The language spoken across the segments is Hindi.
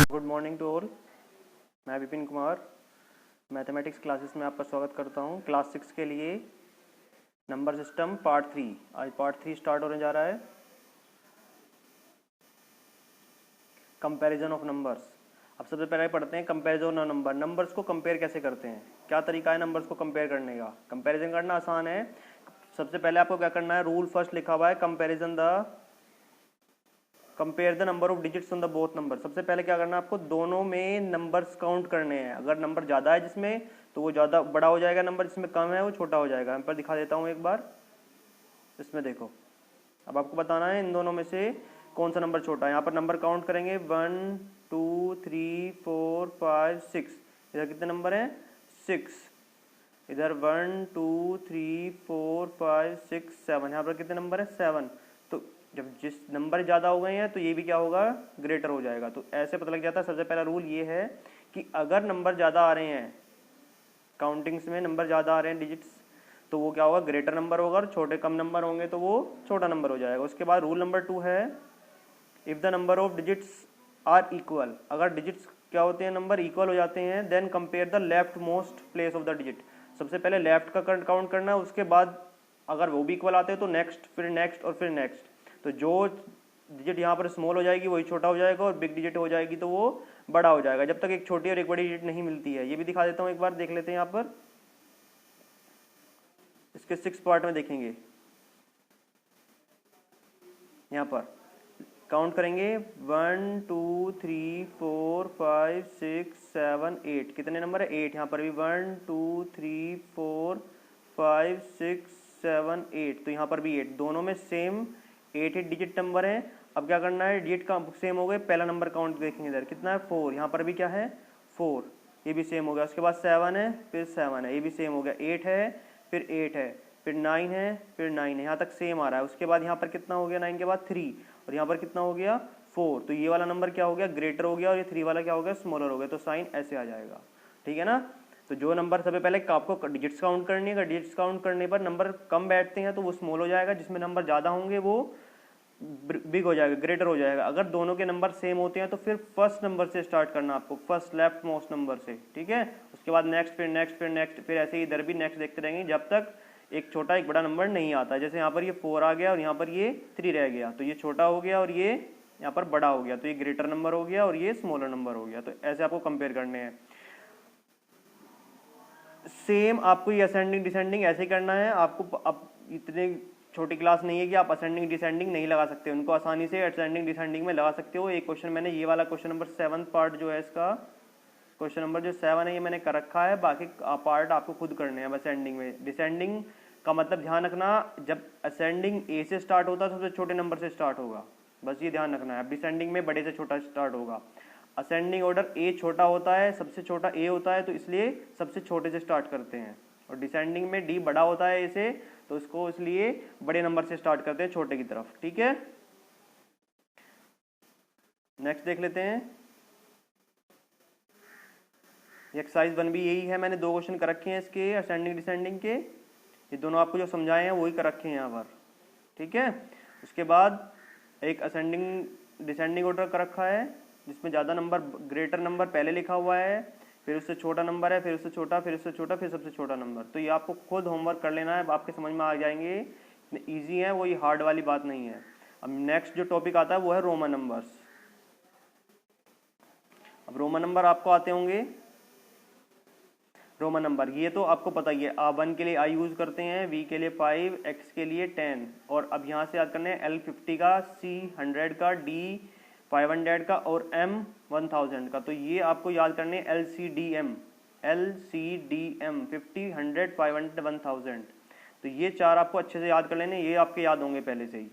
Good morning to all. मैं विपिन कुमार मैथमेटिक्स क्लासेस में आपका स्वागत करता हूं। क्लास 6 के लिए नंबर सिस्टम पार्ट 3, आज पार्ट 3 स्टार्ट होने जा रहा है। Comparison of numbers. अब सबसे पहले पढ़ते हैं कंपैरिजन ऑफ नंबर। नंबर्स को कंपेयर कैसे करते हैं, क्या तरीका है नंबर्स को कंपेयर करने का। कंपैरिजन करना आसान है। सबसे पहले आपको क्या करना है, रूल फर्स्ट लिखा हुआ है compare the number of digits on the both number. सबसे पहले क्या करना है, आपको दोनों में नंबर्स काउंट करने हैं। अगर नंबर ज़्यादा है जिसमें, तो वो ज़्यादा बड़ा हो जाएगा, नंबर जिसमें कम है वो छोटा हो जाएगा। मैं पर दिखा देता हूँ एक बार, इसमें देखो। अब आपको बताना है इन दोनों में से कौन सा नंबर छोटा है। यहाँ पर नंबर काउंट करेंगे 1 2 3 4 5 6। इधर कितने नंबर हैं, 6। इधर 1 2 3 4 5 6 7। यहाँ पर कितने नंबर है, 7। तो जब जिस नंबर ज़्यादा हो गए हैं तो ये भी क्या होगा, ग्रेटर हो जाएगा। तो ऐसे पता लग जाता है। सबसे पहला रूल ये है कि अगर नंबर ज़्यादा आ रहे हैं, काउंटिंग्स में नंबर ज़्यादा आ रहे हैं डिजिट्स, तो वो क्या होगा, ग्रेटर नंबर होगा। और छोटे कम नंबर होंगे तो वो छोटा नंबर हो जाएगा। उसके बाद रूल नंबर 2 है, if the number of digits are equal. अगर डिजिट्स क्या होते हैं, नंबर इक्वल हो जाते हैं, then compare the left most place of the digit. सबसे पहले लेफ्ट का काउंट करना है, उसके बाद अगर वो भी इक्वल आते हैं तो नेक्स्ट, फिर नेक्स्ट और फिर नेक्स्ट। तो जो डिजिट यहाँ पर स्मॉल हो जाएगी वही छोटा हो जाएगा, और बिग डिजिट हो जाएगी तो वो बड़ा हो जाएगा, जब तक एक छोटी और एक बड़ी डिजिट नहीं मिलती है। ये भी दिखा देता हूँ, एक बार देख लेते हैं। यहाँ पर इसके 6 पार्ट में देखेंगे। यहाँ पर काउंट करेंगे 1 2 3 4 5 6 7 8। कितने नंबर है, 8। यहाँ पर भी 1 2 3 4 5 6 7 8। तो यहाँ पर भी 8, दोनों में सेम 8 डिजिट नंबर है। अब क्या करना है, डिजिट का सेम हो गए। पहला नंबर काउंट देखेंगे, इधर कितना है, 4। यहाँ पर भी क्या है, 4। ये भी सेम हो गया। उसके बाद 7 है, फिर 7 है, ये भी सेम हो गया। 8 है, फिर 8 है, फिर 9 है, फिर 9 है। यहाँ तक सेम आ रहा है। उसके बाद यहाँ पर कितना हो गया, 9 के बाद 3, और यहाँ पर कितना हो गया, 4। तो ये वाला नंबर क्या हो गया, ग्रेटर हो गया, और ये 3 वाला क्या हो गया, स्मॉलर हो गया। तो साइन ऐसे आ जाएगा, ठीक है ना। तो जो नंबर सबसे पहले आपको डिजिट्स काउंट करनी है, डिजिट्स काउंट करने पर नंबर कम बैठते हैं तो वो स्मॉल हो जाएगा, जिसमें नंबर ज़्यादा होंगे वो बिग हो जाएगा, ग्रेटर हो जाएगा। अगर दोनों के नंबर सेम होते हैं तो फिर फर्स्ट नंबर से स्टार्ट करना आपको, फर्स्ट लेफ्ट मोस्ट नंबर से, ठीक है। उसके बाद नेक्स्ट, फिर नेक्स्ट, फिर नेक्स्ट, फिर ऐसे ही इधर भी नेक्स्ट देखते रहेंगे जब तक एक छोटा एक बड़ा नंबर नहीं आता। जैसे यहाँ पर ये 4 आ गया और यहाँ पर ये 3 रह गया, तो ये छोटा हो गया और ये यहाँ पर बड़ा हो गया, तो ये ग्रेटर नंबर हो गया और ये स्मॉलर नंबर हो गया। तो ऐसे आपको कंपेयर करने हैं। सेम आपको ये असेंडिंग डिसेंडिंग ऐसे करना है। आपको अब इतने छोटी क्लास नहीं है कि आप असेंडिंग डिसेंडिंग नहीं लगा सकते, उनको आसानी से असेंडिंग डिसेंडिंग में लगा सकते हो। एक क्वेश्चन मैंने ये वाला क्वेश्चन नंबर 7 पार्ट जो है इसका, क्वेश्चन नंबर जो 7 है ये मैंने कर रखा है। बाकी पार्ट आपको खुद करने हैं असेंडिंग में। डिसेंडिंग का मतलब ध्यान रखना, जब असेंडिंग ए से स्टार्ट होता है सबसे छोटे नंबर से स्टार्ट होगा, बस ये ध्यान रखना है। डिसेंडिंग में बड़े से छोटा स्टार्ट होगा। असेंडिंग ऑर्डर ए छोटा होता है, सबसे छोटा ए होता है, तो इसलिए सबसे छोटे से स्टार्ट करते हैं। और डिसेंडिंग में डी बड़ा होता है ए से, तो इसको इसलिए बड़े नंबर से स्टार्ट करते हैं छोटे की तरफ, ठीक है। नेक्स्ट देख लेते हैं। एक्सरसाइज 1 भी यही है। मैंने 2 क्वेश्चन कर रखे हैं इसके असेंडिंग डिसेंडिंग के, ये दोनों आपको जो समझाए हैं वही कर रखे हैं यहाँ पर, ठीक है। उसके बाद एक असेंडिंग डिसेंडिंग ऑर्डर कर रखा है जिसमें ज़्यादा नंबर, ग्रेटर नंबर पहले लिखा हुआ है, फिर उससे छोटा नंबर है, फिर उससे छोटा, फिर उससे छोटा, फिर सबसे छोटा नंबर। तो ये आपको खुद होमवर्क कर लेना है, आपके समझ में आ जाएंगे। ईजी है वो, ये हार्ड वाली बात नहीं है। अब नेक्स्ट जो टॉपिक आता है वो है रोमन नंबर्स। अब रोमन नंबर आपको आते होंगे। रोमन नंबर ये तो आपको पता ही है। A1 के लिए I यूज़ करते हैं, V के लिए 5, X के लिए 10। और अब यहाँ से याद करने हैं L50 का, C 100 का, D 500 का और M 1000 का। तो ये आपको याद करने हैं LCDM 50, 100, 500, 1000। तो ये 4 आपको अच्छे से याद कर लेने, ये आपके याद होंगे पहले से ही।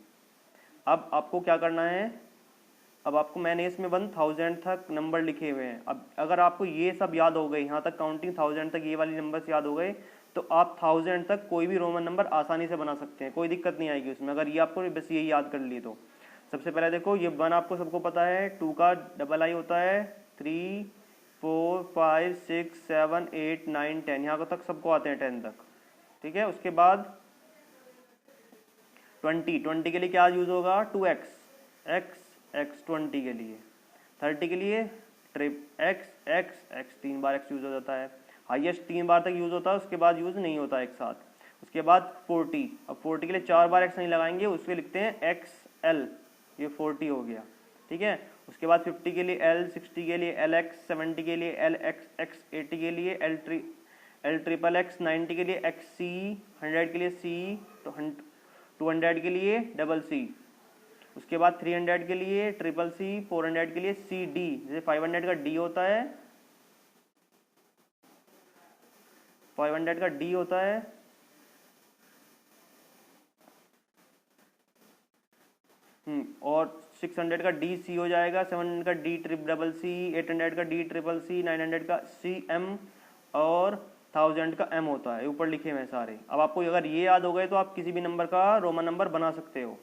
अब आपको क्या करना है, अब आपको मैंने इसमें 1000 तक नंबर लिखे हुए हैं। अब अगर आपको ये सब याद हो गए, यहाँ तक काउंटिंग 1000 तक ये वाली नंबर्स याद हो गए, तो आप 1000 तक कोई भी रोमन नंबर आसानी से बना सकते हैं, कोई दिक्कत नहीं आएगी उसमें। अगर ये आपको बस यही याद कर लिए तो सबसे पहले देखो, ये 1 आपको सबको पता है, 2 का डबल आई होता है, 3 4 5 6 7 8 9 10, यहाँ तक सबको आते हैं 10 तक, ठीक है। उसके बाद 20 के लिए क्या यूज़ होगा, 2x, x 20 के लिए, 30 के लिए x 3 बार x यूज़ हो जाता है, हाईएस्ट 3 बार तक यूज़ होता है, उसके बाद यूज़ नहीं होता एक साथ। उसके बाद 40, अब 40 के लिए 4 बार x नहीं लगाएंगे, उसके लिखते हैं XL, ये 40 हो गया, ठीक है। उसके बाद 50 के लिए L, 60 के लिए LX, 70 के लिए LXX, 80 के लिए L XXX, 90 के लिए XC, 100 के लिए C, 200 के लिए CC, उसके बाद 300 के लिए CCC, 400 के लिए CD, जैसे 500 का D होता है, 500 का D होता है, और 600 का DC हो जाएगा, 700 का DCCC, 800 का DCCC, 900 का CM और 1000 का M होता है, ऊपर लिखे हुए हैं सारे। अब आपको अगर ये याद हो गए तो आप किसी भी नंबर का रोमन नंबर बना सकते हो।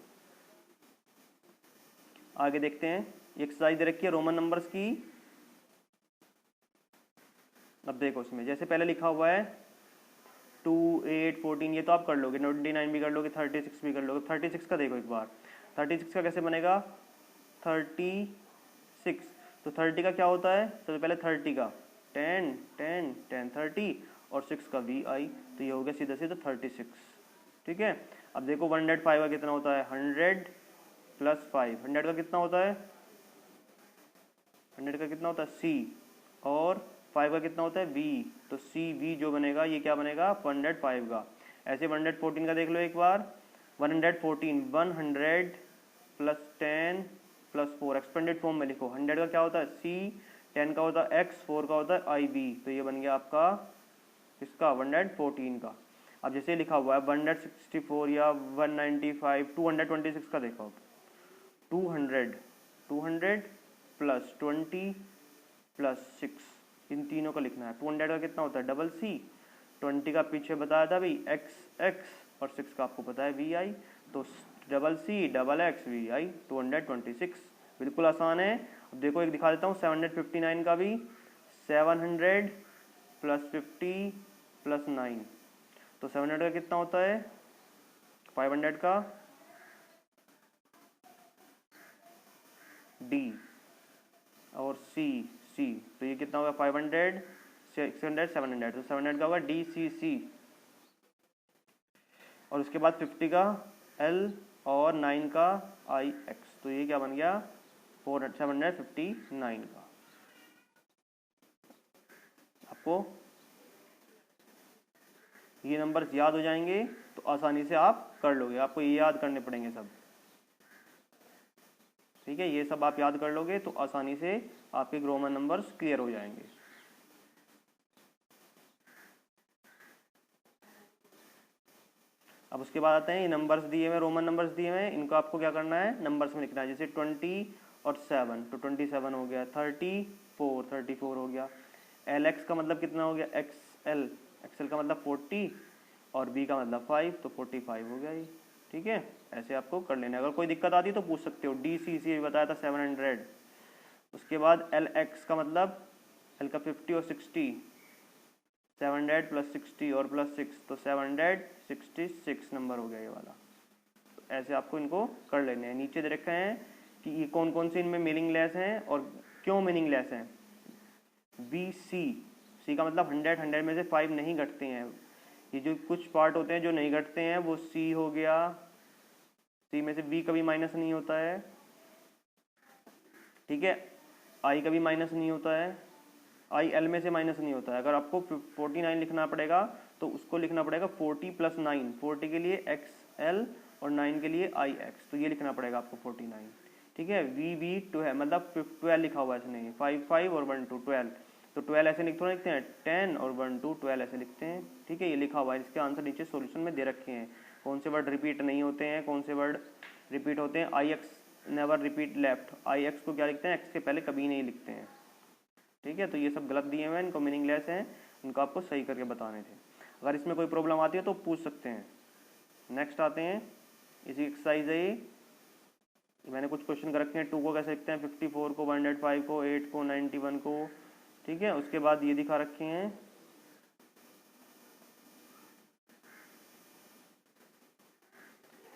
आगे देखते हैं, एक्सरसाइज दे रखी है रोमन नंबर्स की। अब देखो उसमें जैसे पहले लिखा हुआ है 2, 8, 14, ये तो आप कर लोगे, 29 भी कर लोगे, 36 भी कर लोगे। 36 का देखो एक बार, 36 का कैसे बनेगा, 36, तो 30 का क्या होता है, सबसे पहले 30 का 10 10 10 30 और 6 का VI, तो ये हो गया सीधा सीधा 36, ठीक है। अब देखो 105 का कितना होता है, 100 प्लस 5, 100 का कितना होता है, 100 का कितना होता है C, और 5 का कितना होता है V, तो CV जो बनेगा ये क्या बनेगा 105 का। ऐसे 114 का देख लो एक बार, 114, 100 प्लस 10 प्लस 4, एक्सपेंडेड फॉर्म में लिखो। 100 का क्या होता है C, 10 का होता है X, 4 का होता है IB, तो ये बन गया आपका इसका 114 का। अब जैसे लिखा हुआ है 164 या 195, 226 का देखो, 200 प्लस 20 प्लस 6, इन तीनों का लिखना है। 200 का कितना होता है CC, 20 का पीछे बताया था भाई XX, और 6 का आपको पता है VI, तो CC XX VI 226, बिल्कुल आसान है। अब देखो एक दिखा देता हूँ 759 का भी, 700 प्लस 50 प्लस 9, तो 700 का कितना होता है, 500 का D और C, तो ये कितना होगा 500, 600, 700, तो 700 का होगा DCC, और उसके बाद 50 का L और 9 का IX, तो ये क्या बन गया 759 का। आपको ये नंबर्स याद हो जाएंगे तो आसानी से आप कर लोगे, आपको ये याद करने पड़ेंगे सब, ठीक है। ये सब आप याद कर लोगे तो आसानी से आपके रोमन नंबर्स क्लियर हो जाएंगे। अब उसके बाद आते हैं, ये नंबर्स दिए हुए, रोमन नंबर्स दिए हुए, इनको आपको क्या करना है, नंबर्स में लिखना है। जैसे 20 और 7, तो 27 हो गया, 34 हो गया। LX का मतलब कितना हो गया, XL का मतलब 40 और B का मतलब 5, तो 45 हो गया ये, ठीक है। ऐसे आपको कर लेना है, अगर कोई दिक्कत आती तो पूछ सकते हो। DCC भी बताया था 700। उसके बाद LX का मतलब, L का 50 और 60, 700 प्लस 60 और प्लस 6, तो 766 नंबर हो गया ये वाला। तो ऐसे आपको इनको कर लेने हैं। नीचे दे रखे हैं कि ये कौन कौन से इनमें मीनिंगलेस हैं और क्यों मीनिंगलेस हैं। C का मतलब 100 में से 5 नहीं घटते हैं। ये जो कुछ पार्ट होते हैं जो नहीं घटते हैं वो C हो गया, C में से B कभी माइनस नहीं होता है, ठीक है। I कभी माइनस नहीं होता है, I L में से माइनस नहीं होता है। अगर आपको 49 लिखना पड़ेगा तो उसको लिखना पड़ेगा 40 प्लस 9, 40 के लिए XL और 9 के लिए IX, तो ये लिखना पड़ेगा आपको 49, ठीक है। VB 2 है, मतलब 12 लिखा हुआ है इसने, 5 5 और 1 2 12, तो 12 ऐसे लिखते हैं, 10 और 1 2 12 ऐसे लिखते हैं, ठीक है। ये लिखा हुआ है, इसके आंसर नीचे सॉल्यूशन में दे रखे हैं। कौन से वर्ड रिपीट नहीं होते हैं, कौन से वर्ड रिपीट होते हैं। IX never repeat left, IX को क्या लिखते हैं, X के पहले कभी नहीं लिखते हैं, ठीक है। तो ये सब गलत दिए हुए हैं, इनको मीनिंगलेस हैं, इनको आपको सही करके बताने थे। अगर इसमें कोई प्रॉब्लम आती है तो पूछ सकते हैं। नेक्स्ट आते हैं, इसी एक्सरसाइज है ये, मैंने कुछ क्वेश्चन कर रखे हैं। 2 को कैसे लिखते हैं, 54 को, 105 को, 8 को, 91 को, ठीक है। उसके बाद ये दिखा रखे हैं,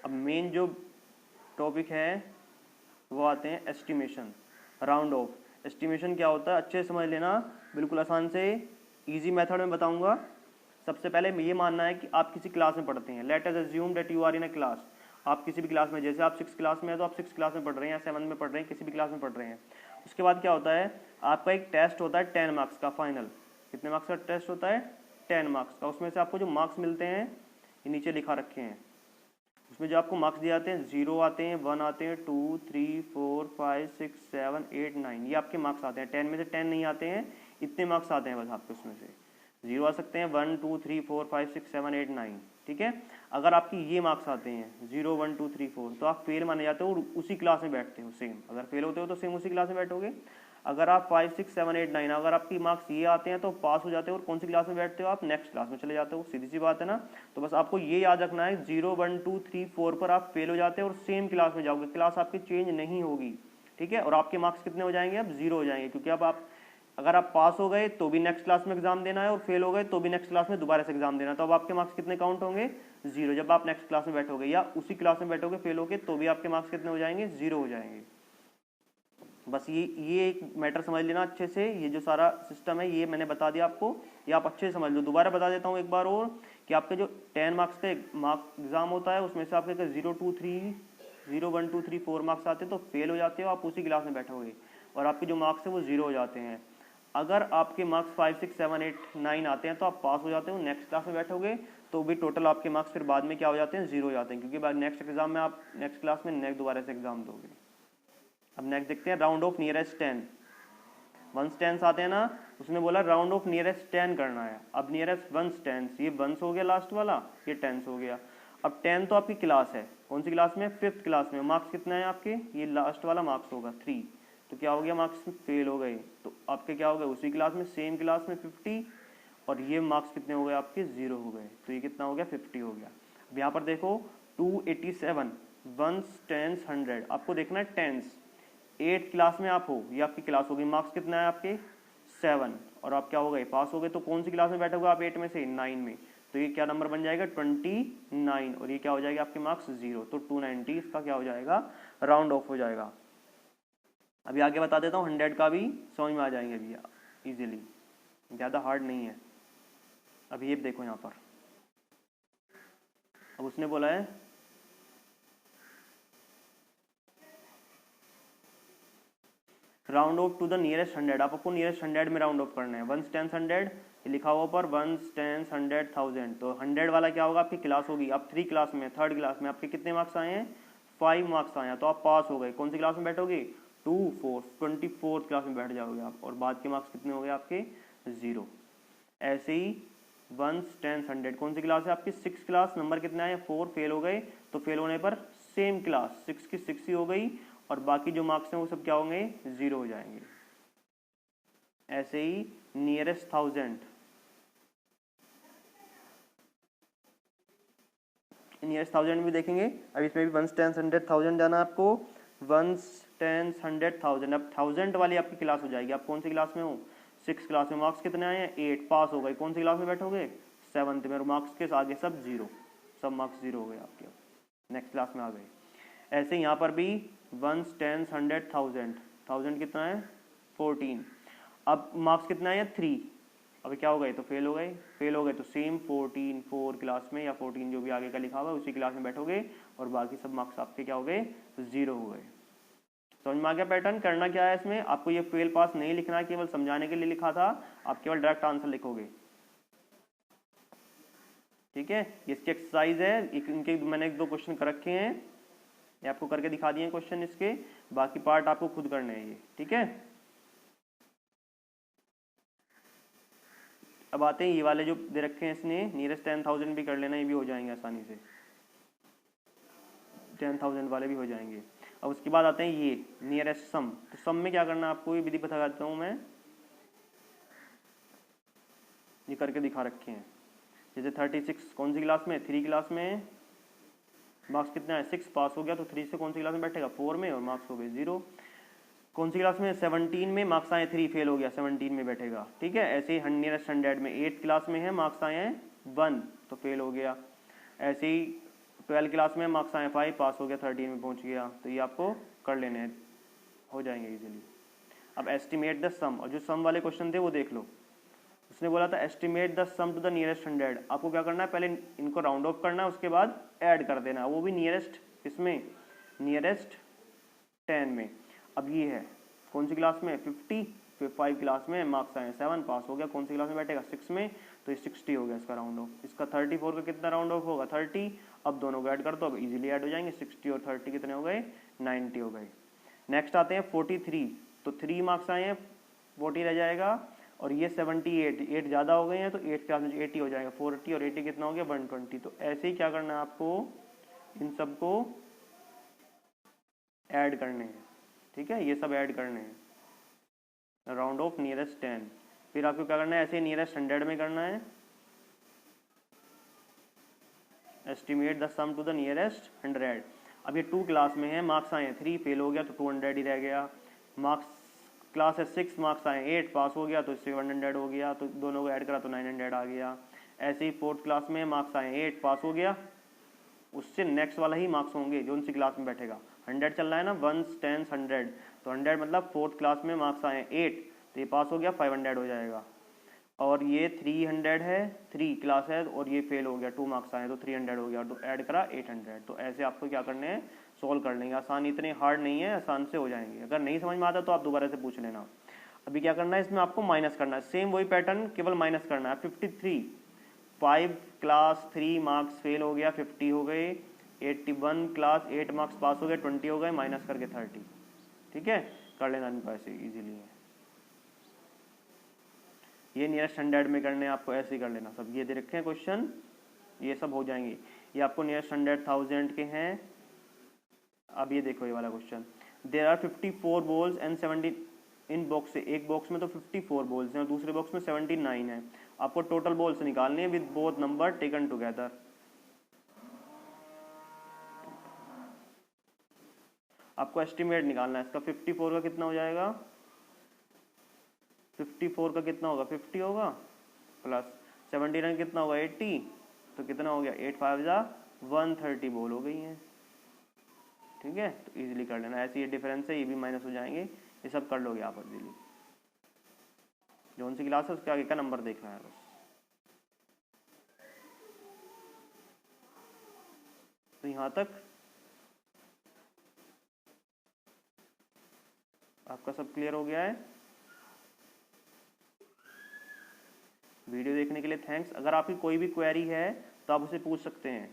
अब मेन जो टॉपिक है वो आते हैं एस्टिमेशन, राउंड ऑफ। एस्टिमेशन क्या होता है अच्छे से समझ लेना, बिल्कुल आसान से इजी मेथड में बताऊंगा। सबसे पहले ये मानना है कि आप किसी क्लास में पढ़ते हैं। Let us assume that you are in a class. आप किसी भी क्लास में, जैसे आप 6 क्लास में है तो आप 6 क्लास में पढ़ रहे हैं या 7 में पढ़ रहे हैं, किसी भी क्लास में पढ़ रहे हैं। उसके बाद क्या होता है, आपका एक टेस्ट होता है 10 मार्क्स का फाइनल। कितने मार्क्स का टेस्ट होता है? 10 मार्क्स का। उसमें से आपको जो मार्क्स मिलते हैं ये नीचे लिखा रखे हैं। उसमें जो आपको मार्क्स दिए जाते हैं 0 आते हैं, 1 आते हैं, 2, 3, 4, 5, 6, 7, 8, 9, ये आपके मार्क्स आते हैं। 10 में से 10 नहीं आते हैं, इतने मार्क्स आते हैं बस आपके। उसमें से 0 आ सकते हैं, 1, 2, 3, 4, 5, 6, 7, 8, 9, ठीक है। अगर आपकी ये मार्क्स आते हैं 0, 1, 2, 3, 4 तो आप फेल माने जाते हो और उसी क्लास में बैठते हो सेम। अगर फेल होते हो तो सेम उसी क्लास में बैठोगे। अगर आप 5, 6, 7, 8, 9 अगर आपकी मार्क्स ये आते हैं तो पास हो जाते हो और कौन सी क्लास में बैठते हो आप? नेक्स्ट क्लास में चले जाते हो। सीधी सी बात है ना। तो बस आपको ये याद रखना है 0, 1, 2, 3, 4 पर आप फेल हो जाते हो और सेम क्लास में जाओगे, क्लास आपकी चेंज नहीं होगी, ठीक है। और आपके मार्क्स कितने हो जाएंगे? अब 0 हो जाएंगे, क्योंकि अब आप अगर आप पास हो गए तो भी नेक्स्ट क्लास में एग्जाम देना है और फेल हो गए तो भी नेक्स्ट क्लास में दोबारा से एग्जाम देना है। तो अब आपके मार्क्स कितने काउंट होंगे? 0। जब आप नेक्स्ट क्लास में बैठोगे या उसी क्लास में बैठोगे फेल होगे तो भी आपके मार्क्स कितने हो जाएंगे? 0 हो जाएंगे। बस ये एक मैटर समझ लेना अच्छे से। ये जो सारा सिस्टम है ये मैंने बता दिया आपको, ये आप अच्छे से समझ लो। दोबारा बता देता हूँ एक बार और कि आपके जो 10 मार्क्स का एग्जाम होता है उसमें से आपके 0, 1, 2, 3, 4 मार्क्स आते हैं तो फेल हो जाते हो, आप उसी क्लास में बैठोगे और आपके जो मार्क्स हैं वो 0 हो जाते हैं। अगर आपके मार्क्स 5, 6, 7, 8, 9 आते हैं तो आप पास हो जाते हो, नेक्स्ट क्लास में बैठोगे तो भी टोटल आपके मार्क्स फिर बाद में क्या हो जाते हैं? 0 हो जाते हैं, क्योंकि बाद नेक्स्ट एग्जाम में आप नेक्स्ट क्लास में नेक्स्ट दोबारा से एग्जाम दोगे। अब नेक्स्ट देखते हैं round of nearest 10। 1s 10s आते हैं ना, उसने बोला राउंड ऑफ नियरेस्ट 10 करना है। अब नियरेस्ट 1s 10s, ये 1s हो गया लास्ट वाला, ये 10s हो गया। अब 10 तो आपकी क्लास है, कौन सी क्लास में? 5th क्लास में। मार्क्स कितना है आपके? ये लास्ट वाला मार्क्स होगा 3। तो क्या हो गया? मार्क्स फेल हो गए तो आपके क्या हो गए? उसी क्लास में, सेम क्लास में 50, और ये मार्क्स कितने हो गए आपके? 0 हो गए। तो ये कितना हो गया? 50 हो गया। अब यहाँ पर देखो 287, 1s 10s 100, आपको देखना है 10s। 8th क्लास में आप हो, ये आपकी क्लास होगी। मार्क्स कितना है आपके? 7, और आप क्या हो गए? पास हो गए। तो कौन सी क्लास में बैठोगे आप 8 में से? 9 में। तो ये क्या नंबर बन जाएगा? 29, और ये क्या हो जाएगा आपके मार्क्स? 0। तो 290 इसका क्या हो जाएगा? राउंड ऑफ हो जाएगा। अभी आगे बता देता हूँ, 100 का भी समझ में आ जाएंगे अभी इजीली, ज़्यादा हार्ड नहीं है। अभी ये देखो यहाँ पर, अब उसने बोला है round off to the nearest 100। आपको नियरेस्ट 100 में राउंड ऑफ करना है। 1s 10s 100 लिखा हुआ पर 1s 10s 100 1000। तो 100 वाला क्या होगा? आपकी क्लास होगी। अब 3 क्लास में, 3rd क्लास में आपके कितने मार्क्स आए हैं? 5 मार्क्स आए हैं, तो आप पास हो गए। कौन सी क्लास में बैठोगे? 2, 4, 24th क्लास में बैठ जाओगे आप, और बाद के मार्क्स कितने हो गए आपके? 0। ऐसे ही 1s 10s 100, कौन सी क्लास है आपकी? 6 क्लास। नंबर कितना है? 4। फेल हो गए तो फेल होने पर सेम क्लास 6 की 6 ही हो गई, और बाकी जो मार्क्स हैं वो सब क्या होंगे? 0 हो जाएंगे। ऐसे ही नियरेस्ट 1000, नियरेस्ट 1000 भी देखेंगे। अब इसमें भी 1s 10s 100 1000 जाना आपको। 1s 10s 100 1000, अब 1000 वाली आपकी क्लास हो जाएगी। आप कौन सी क्लास में हो? 6 क्लास में। मार्क्स कितने आए हैं? 8। पास हो गए। कौन सी क्लास में बैठोगे? 7th में। मार्क्स के आगे सब 0, सब मार्क्स 0 हो गए आपके, नेक्स्ट क्लास में आ गए। ऐसे यहाँ पर भी 1s 10s 100 1000, 1000 कितना है? 14। अब मार्क्स कितना है? 3। अब क्या हो गए? तो फेल हो गए। फेल हो गए तो सेम 14 4 क्लास में, या 14 जो भी आगे का लिखा हुआ है उसी क्लास में बैठोगे, और बाकी सब मार्क्स आपके क्या हो गए? 0 हो गए। समझ में आ गया पैटर्न? करना क्या है इसमें? आपको ये फेल पास नहीं लिखना, केवल समझाने के लिए लिखा था। आप केवल डायरेक्ट आंसर लिखोगे, ठीक है। इसकी एक्सरसाइज है, इनके मैंने 1-2 क्वेश्चन कर रखे हैं, ये आपको करके दिखा दिए क्वेश्चन इसके। बाकी पार्ट आपको खुद करने हैं ये, ठीक है। अब आते हैं ये वाले जो दे रखे हैं इसने, नियरेस्ट 10,000 भी कर लेना, ये भी हो जाएंगे आसानी से। 10,000 वाले भी हो जाएंगे। अब उसके बाद आते हैं ये नियरेस्ट सम। तो सम में क्या करना है आपको, ये विधि बता देता हूँ मैं, ये करके दिखा रखे हैं। जैसे 36 कौन सी क्लास में? 3 क्लास में। मार्क्स कितना है? 6। पास हो गया तो 3 से कौन सी क्लास में बैठेगा? 4 में, और मार्क्स हो गए 0। कौन सी क्लास में? 17 में। मार्क्स आए 3, फेल हो गया, 17 में बैठेगा, ठीक है। ऐसे ही नियरेस्ट 100 में 8th क्लास में है, मार्क्स आए हैं 1, तो फेल हो गया। ऐसे ही 12 क्लास में मार्क्स आए 5, पास हो गया, 13 में पहुंच गया। तो ये आपको कर लेने हैं, हो जाएंगे इजीली। अब एस्टिमेट द सम, और जो सम वाले क्वेश्चन थे वो देख लो। उसने बोला था estimate the sum to the nearest 100। आपको क्या करना है, पहले इनको राउंड ऑफ करना है, उसके बाद ऐड कर देना, वो भी नियरेस्ट इसमें, नियरेस्ट 10 में। अब ये है कौन सी क्लास में, 50, फिर 5 क्लास में मार्क्स आए 7, पास हो गया। कौन सी क्लास में बैठेगा, 6 में, तो ये 60 हो गया इसका राउंड ऑफ। इसका 34 का कितना राउंड ऑफ होगा, 30। अब दोनों को ऐड कर दो, अब इजीली ऐड हो जाएंगे। 60 और 30 कितने हो गए, 90 हो गए। नेक्स्ट आते हैं 43, तो 3 मार्क्स आए हैं, 40 रह जाएगा। और ये 78, 8 ज़्यादा हो गए हैं तो 8 क्लास में 80 हो जाएगा। 40 और 80 कितना हो गया, 120। तो ऐसे ही क्या करना है आपको, इन सबको ऐड करने हैं, ठीक है, ये सब ऐड करने हैं, राउंड ऑफ नियरेस्ट 10। फिर आपको क्या करना है, ऐसे नियरेस्ट 100 में करना है, estimate the sum to the nearest 100। अब ये 2 क्लास में है, मार्क्स आए 3, फेल हो गया तो 200 ही रह गया। मार्क्स क्लास है 6, मार्क्स आए 8, पास हो गया तो 700 हो गया, तो दोनों को ऐड करा तो 900 आ गया। ऐसे ही 4th क्लास में मार्क्स आए 8, पास हो गया, उससे नेक्स्ट वाला ही मार्क्स होंगे जो उनसी क्लास में बैठेगा। 100 चल रहा है ना, 1s 10s 100, तो 100 मतलब 4th क्लास में मार्क्स आए 8, तो ये पास हो गया, 500 हो जाएगा। और ये 300 है, 3 क्लास है और ये फेल हो गया, 2 मार्क्स आए तो 300 हो गया, तो ऐड करा 800। तो ऐसे आपको क्या करने हैं, सोल्व कर लेंगे। आसान, इतने हार्ड नहीं है, आसान से हो जाएंगे। अगर नहीं समझ में आता तो आप दोबारा से पूछ लेना। अभी क्या करना है, इसमें आपको माइनस करना है, सेम वही पैटर्न, केवल माइनस करना है। 53, 5 क्लास 3 मार्क्स फेल हो गया, 50 हो गए। 81 क्लास 8 मार्क्स पास हो गए, 20 हो गए, माइनस करके 30। ठीक है, कर लेना इनको ऐसे इजीली है। ये नियरेस्ट 100 में करने आपको ऐसे ही कर लेना सब। ये दे रखे हैं क्वेश्चन, ये सब हो जाएंगे। ये आपको नियरेस्ट 100, 1000 के हैं। अब ये देखो ये वाला question, there are 54 balls and 70 in box से। एक बॉक्स में तो 54 बॉल्स हैं और दूसरे बॉक्स में 79 है। आपको टोटल बॉल्स निकालने हैं with both number taken together. आपको एस्टिमेट निकालना है इसका। 54 का कितना हो जाएगा, 54 का कितना होगा, 50 होगा, प्लस 79 कितना होगा, 80, तो कितना हो गया, 8 5 जा 130 बॉल हो गई हैं। ठीक है, तो इजीली कर लेना। ऐसे ये डिफरेंस है, ये भी माइनस हो जाएंगे, ये सब कर लोगे आप इजीली। जो सी क्लास है उसके आगे का नंबर देखना है बस। तो यहाँ तक आपका सब क्लियर हो गया है। वीडियो देखने के लिए थैंक्स। अगर आपकी कोई भी क्वेरी है तो आप उसे पूछ सकते हैं।